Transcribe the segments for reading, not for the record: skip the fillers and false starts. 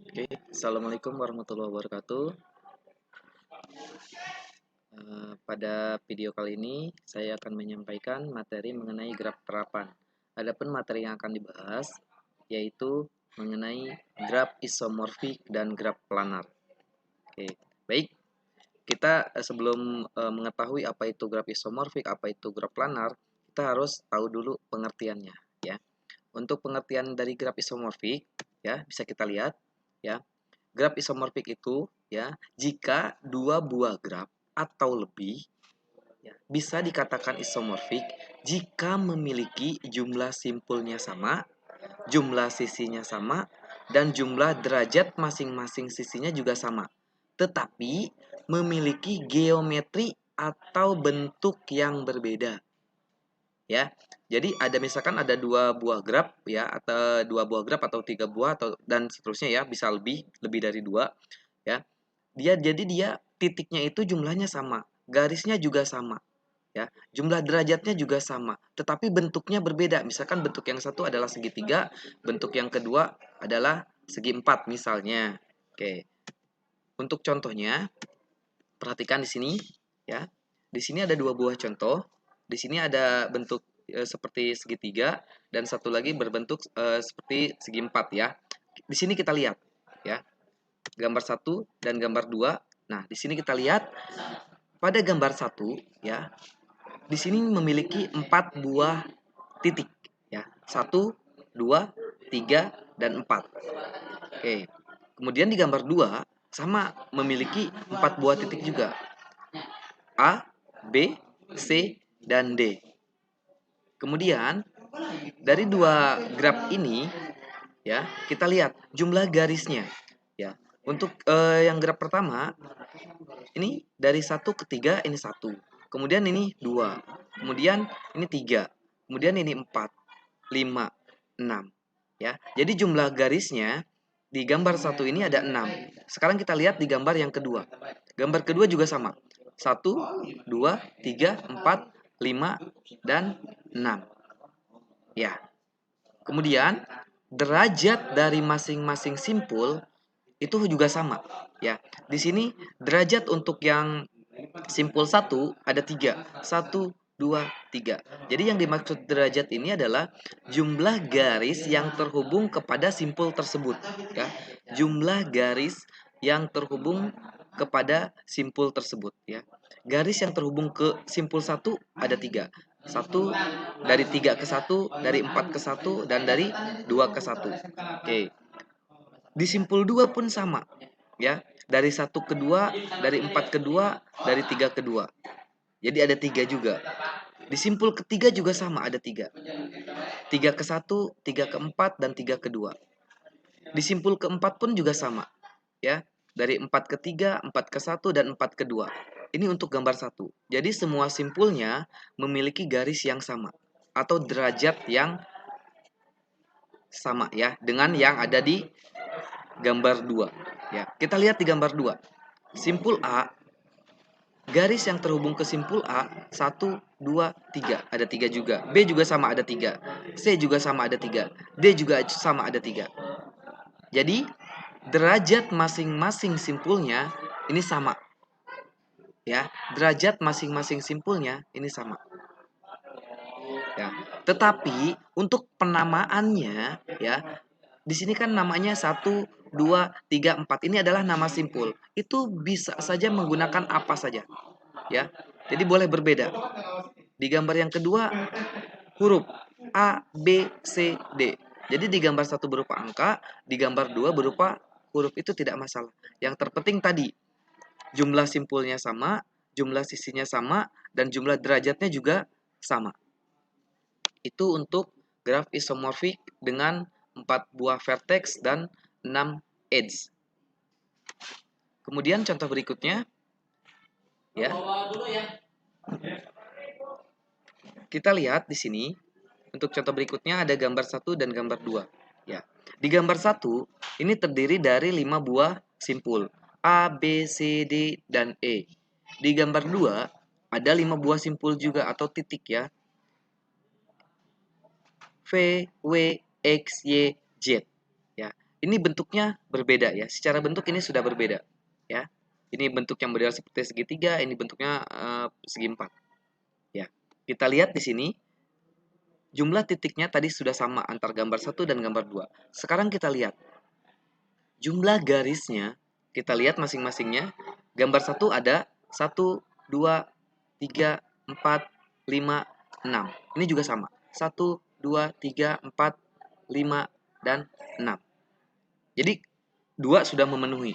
Oke, Assalamualaikum warahmatullahi wabarakatuh. Pada video kali ini, saya akan menyampaikan materi mengenai graf terapan. Adapun materi yang akan dibahas, yaitu mengenai graf isomorfik dan graf planar. Oke, baik. Kita sebelum mengetahui apa itu graf isomorfik, apa itu graf planar, kita harus tahu dulu pengertiannya, ya. Untuk pengertian dari graf isomorfik, ya, bisa kita lihat, ya. Graf isomorfik itu ya, jika dua buah graf atau lebih ya, bisa dikatakan isomorfik jika memiliki jumlah simpulnya sama, jumlah sisinya sama, dan jumlah derajat masing-masing sisinya juga sama. Tetapi memiliki geometri atau bentuk yang berbeda. Ya. Jadi misalkan ada dua buah graf ya, atau dua buah graf atau tiga buah atau dan seterusnya ya, bisa lebih dari dua ya. Dia titiknya itu jumlahnya sama, garisnya juga sama ya. Jumlah derajatnya juga sama, tetapi bentuknya berbeda. Misalkan bentuk yang satu adalah segitiga, bentuk yang kedua adalah segi empat misalnya. Oke. Untuk contohnya, perhatikan di sini ya. Di sini ada dua buah contoh. Di sini ada bentuk seperti segitiga dan satu lagi berbentuk seperti segi empat ya. Di sini kita lihat ya, gambar satu dan gambar dua. Nah, di sini kita lihat pada gambar satu ya, di sini memiliki empat buah titik ya, satu, dua, tiga, dan empat. Oke, kemudian di gambar dua sama memiliki empat buah titik juga, A, B, C, dan D. Kemudian dari dua graf ini ya, kita lihat jumlah garisnya ya. Untuk yang graf pertama ini dari satu ke tiga ini satu, kemudian ini dua, kemudian ini tiga, kemudian ini empat, lima, enam ya. Jadi jumlah garisnya di gambar satu ini ada 6. Sekarang kita lihat di gambar yang kedua. Gambar kedua juga sama. 1, 2, 3, 4, 5, dan 6. Ya. Kemudian derajat dari masing-masing simpul itu juga sama. Ya. Di sini derajat untuk yang simpul satu ada 3. 1, 2, 3. Jadi yang dimaksud derajat ini adalah jumlah garis yang terhubung kepada simpul tersebut. Ya. Jumlah garis yang terhubung kepada simpul tersebut. Ya. Garis yang terhubung ke simpul satu ada 3. Satu, dari 3 ke 1, dari 4 ke 1, dan dari 2 ke 1. Oke. Di simpul 2 pun sama. Ya, dari 1 ke 2, dari 4 ke 2, dari 3 ke 2. Jadi ada 3 juga. Di simpul ketiga juga sama, ada 3. 3 ke 1, 3 ke 4, dan 3 ke 2. Di simpul keempat pun juga sama. Ya, dari 4 ke 3, 4 ke 1, dan 4 ke 2. Ini untuk gambar 1. Jadi semua simpulnya memiliki garis yang sama atau derajat yang sama ya dengan yang ada di gambar 2. Ya, kita lihat di gambar 2. Simpul A, garis yang terhubung ke simpul A 1, 2, 3. Ada 3 juga. B juga sama ada 3. C juga sama ada 3. D juga sama ada 3. Jadi derajat masing-masing simpulnya ini sama. Ya, derajat masing-masing simpulnya ini sama. Ya. Tetapi untuk penamaannya ya, di sini kan namanya 1, 2, 3, 4. Ini adalah nama simpul. Itu bisa saja menggunakan apa saja. Ya. Jadi boleh berbeda. Di gambar yang kedua huruf A, B, C, D. Jadi di gambar satu berupa angka, di gambar 2 berupa huruf, itu tidak masalah. Yang terpenting tadi jumlah simpulnya sama, jumlah sisinya sama, dan jumlah derajatnya juga sama. Itu untuk graf isomorfik dengan 4 buah vertex dan 6 edge. Kemudian contoh berikutnya ya. Kita lihat di sini untuk contoh berikutnya ada gambar 1 dan gambar 2 ya. Di gambar 1 ini terdiri dari 5 buah simpul A, B, C, D, dan E. Di gambar 2 ada 5 buah simpul juga atau titik ya. V, W, X, Y, Z. Ya. Ini bentuknya berbeda ya. Secara bentuk ini sudah berbeda ya. Ini bentuk yang model seperti segitiga, ini bentuknya segi empat. Ya. Kita lihat di sini jumlah titiknya tadi sudah sama antar gambar 1 dan gambar 2. Sekarang kita lihat jumlah garisnya. Kita lihat masing-masingnya. Gambar 1 ada 1, 2, 3, 4, 5, 6. Ini juga sama. 1, 2, 3, 4, 5, dan 6. Jadi 2 sudah memenuhi.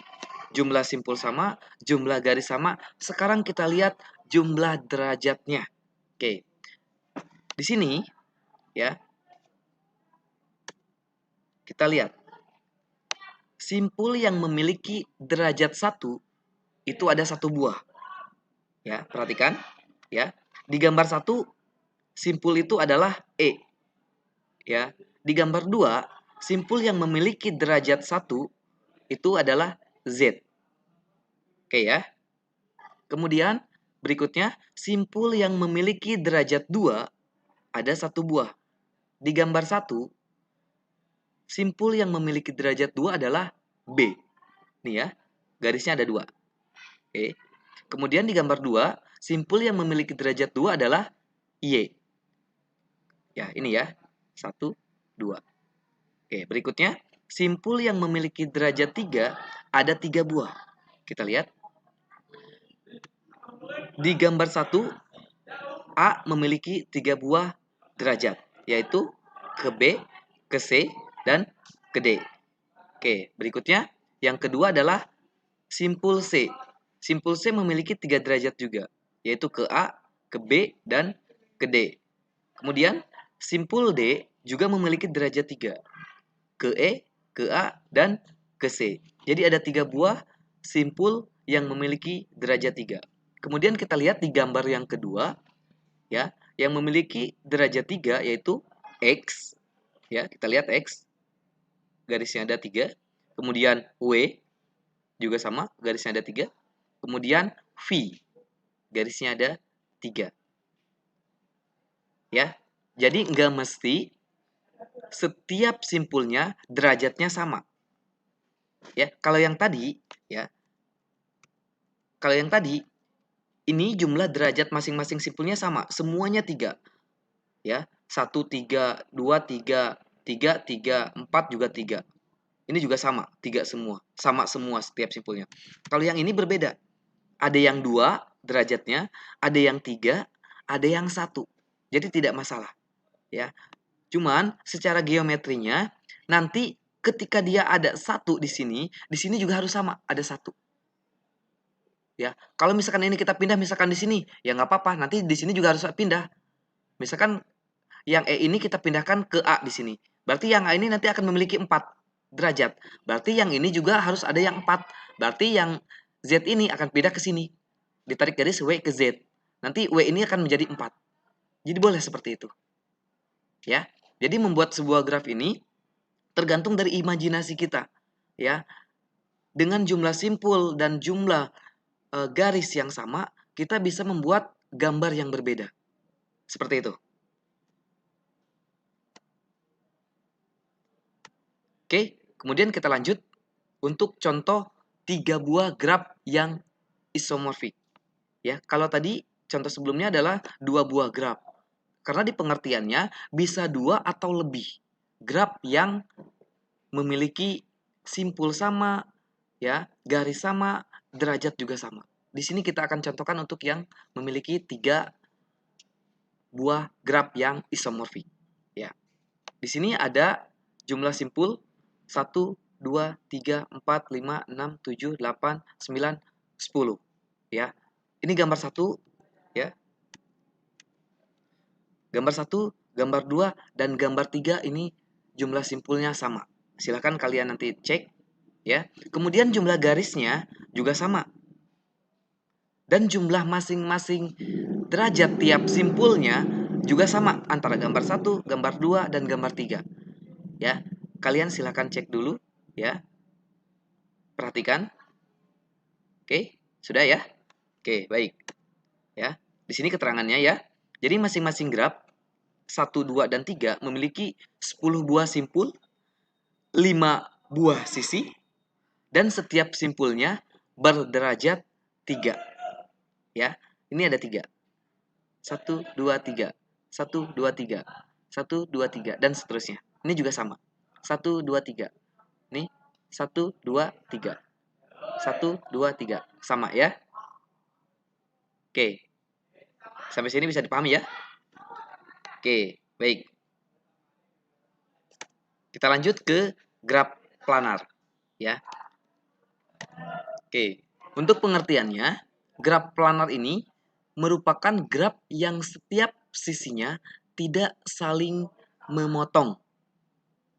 Jumlah simpul sama, jumlah garis sama. Sekarang kita lihat jumlah derajatnya. Oke. Di sini ya. Kita lihat. Simpul yang memiliki derajat 1 itu ada 1 buah. Ya, perhatikan ya. Di gambar 1 simpul itu adalah E. Ya. Di gambar 2 simpul yang memiliki derajat 1 itu adalah Z. Oke ya. Kemudian berikutnya simpul yang memiliki derajat 2 ada 1 buah. Di gambar 1 simpul yang memiliki derajat 2 adalah B. Nih ya, garisnya ada 2. Oke. Kemudian di gambar 2, simpul yang memiliki derajat 2 adalah Y. Ya, ini ya. 1, 2. Oke, berikutnya, simpul yang memiliki derajat 3 ada 3 buah. Kita lihat. Di gambar 1, A memiliki 3 buah derajat, yaitu ke B, ke C, dan ke D. Oke, berikutnya, yang kedua adalah simpul C. Simpul C memiliki 3 derajat juga, yaitu ke A, ke B, dan ke D. Kemudian, simpul D juga memiliki derajat 3, ke E, ke A, dan ke C. Jadi ada 3 buah simpul yang memiliki derajat 3. Kemudian kita lihat di gambar yang kedua, ya, yang memiliki derajat 3 yaitu X. Ya, kita lihat X, garisnya ada 3. Kemudian W, juga sama, garisnya ada 3. Kemudian V, garisnya ada 3. Ya, jadi nggak mesti setiap simpulnya derajatnya sama. Ya, kalau yang tadi, ya, kalau yang tadi, ini jumlah derajat masing-masing simpulnya sama, semuanya 3. Ya, 1, 3, 2, 3, 3, 3, 4 juga 3. Ini juga sama, 3 semua. Sama semua setiap simpulnya. Kalau yang ini berbeda. Ada yang 2 derajatnya, ada yang 3, ada yang 1. Jadi tidak masalah. Ya. Cuman secara geometrinya, nanti ketika dia ada 1 di sini juga harus sama, ada 1. Ya, kalau misalkan ini kita pindah misalkan di sini, ya nggak apa-apa. Nanti di sini juga harus pindah. Misalkan yang E ini kita pindahkan ke A di sini. Berarti yang A ini nanti akan memiliki 4 derajat. Berarti yang ini juga harus ada yang 4. Berarti yang Z ini akan pindah ke sini. Ditarik garis W ke Z. Nanti W ini akan menjadi 4. Jadi boleh seperti itu. Ya. Jadi membuat sebuah graf ini tergantung dari imajinasi kita. Ya. Dengan jumlah simpul dan jumlah garis yang sama, kita bisa membuat gambar yang berbeda. Seperti itu. Oke, kemudian kita lanjut untuk contoh 3 buah graf yang isomorfik. Ya, kalau tadi contoh sebelumnya adalah 2 buah graf. Karena di pengertiannya bisa 2 atau lebih graf yang memiliki simpul sama, ya, garis sama, derajat juga sama. Di sini kita akan contohkan untuk yang memiliki 3 buah graf yang isomorfik. Ya. Di sini ada jumlah simpul 1, 2, 3, 4, 5, 6, 7, 8, 9, 10. Ya. Ini gambar 1, ya. Gambar 1, gambar 2, dan gambar 3 ini jumlah simpulnya sama. Silahkan kalian nanti cek. Ya. Kemudian jumlah garisnya juga sama. Dan jumlah masing-masing derajat tiap simpulnya juga sama antara gambar 1, gambar 2, dan gambar 3. Ya. Kalian silahkan cek dulu, ya. Perhatikan. Oke, sudah ya? Oke, baik. Ya. Di sini keterangannya ya. Jadi masing-masing graf 1, 2, dan 3 memiliki 10 buah simpul, 15 buah sisi dan setiap simpulnya berderajat 3. Ya, ini ada 3. 1, 2, 3. 1, 2, 3. 1, 2, 3 dan seterusnya. Ini juga sama. 1, 2, 3. Nih, 1, 2, 3. 1, 2, 3. Sama ya. Oke. Sampai sini bisa dipahami ya? Oke, baik. Kita lanjut ke graf planar ya. Oke. Untuk pengertiannya, graf planar ini merupakan graf yang setiap sisinya tidak saling memotong.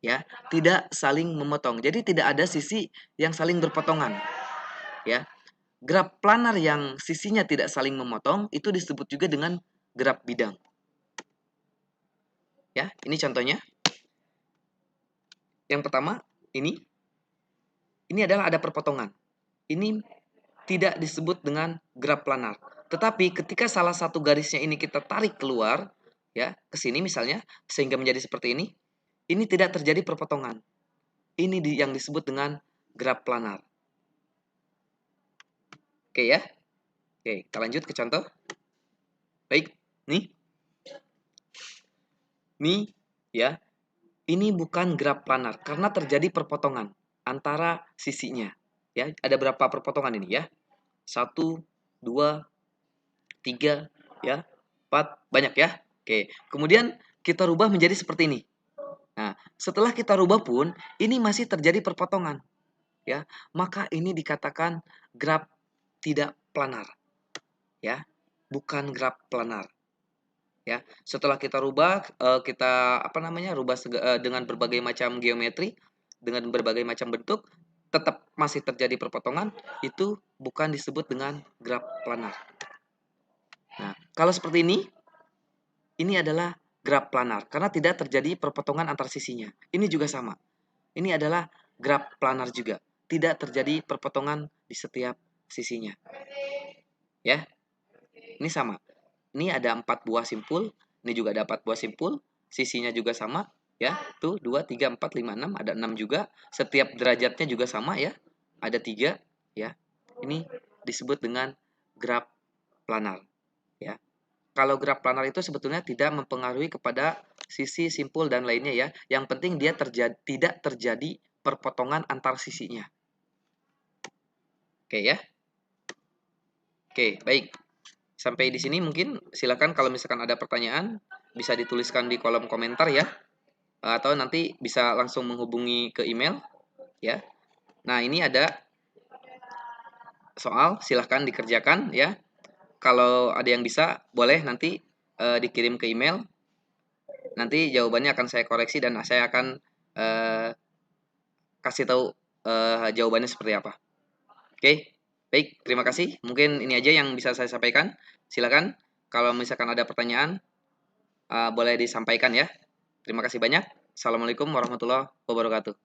Ya, tidak saling memotong. Jadi tidak ada sisi yang saling berpotongan. Ya. Graf planar yang sisinya tidak saling memotong itu disebut juga dengan graf bidang. Ya, ini contohnya. Yang pertama, ini adalah ada perpotongan. Ini tidak disebut dengan graf planar. Tetapi ketika salah satu garisnya ini kita tarik keluar, ya, ke sini misalnya, sehingga menjadi seperti ini tidak terjadi perpotongan. Ini yang disebut dengan graf planar. Oke ya. Oke, kita lanjut ke contoh. Baik, nih. Nih, ya. Ini bukan graf planar karena terjadi perpotongan antara sisinya. Ya, ada berapa perpotongan ini ya? 1, 2, 3, ya, 4, banyak ya. Oke, kemudian kita rubah menjadi seperti ini. Nah, setelah kita rubah pun ini masih terjadi perpotongan, ya. Maka ini dikatakan graf tidak planar, ya, bukan graf planar. Ya, setelah kita rubah, kita rubah dengan berbagai macam geometri, dengan berbagai macam bentuk, tetap masih terjadi perpotongan, itu bukan disebut dengan graf planar. Nah, kalau seperti ini adalah graf planar karena tidak terjadi perpotongan antar sisinya. Ini juga sama. Ini adalah graf planar juga, tidak terjadi perpotongan di setiap sisinya. Ya, ini sama. Ini ada 4 buah simpul, ini juga ada 4 buah simpul, sisinya juga sama, ya. Tuh 2, 3, 4, 5, 6, ada 6 juga. Setiap derajatnya juga sama ya. Ada 3, ya. Ini disebut dengan graf planar, ya. Kalau graf planar itu sebetulnya tidak mempengaruhi kepada sisi, simpul dan lainnya ya. Yang penting dia tidak terjadi perpotongan antar sisinya. Oke ya. Oke, baik. Sampai di sini mungkin silakan kalau misalkan ada pertanyaan bisa dituliskan di kolom komentar ya, atau nanti bisa langsung menghubungi ke email ya. Nah, ini ada soal, silahkan dikerjakan ya. Kalau ada yang bisa boleh nanti dikirim ke email. Nanti jawabannya akan saya koreksi dan saya akan kasih tahu jawabannya seperti apa. Oke, baik, terima kasih. Mungkin ini aja yang bisa saya sampaikan. Silakan kalau misalkan ada pertanyaan boleh disampaikan ya. Terima kasih banyak. Assalamualaikum warahmatullahi wabarakatuh.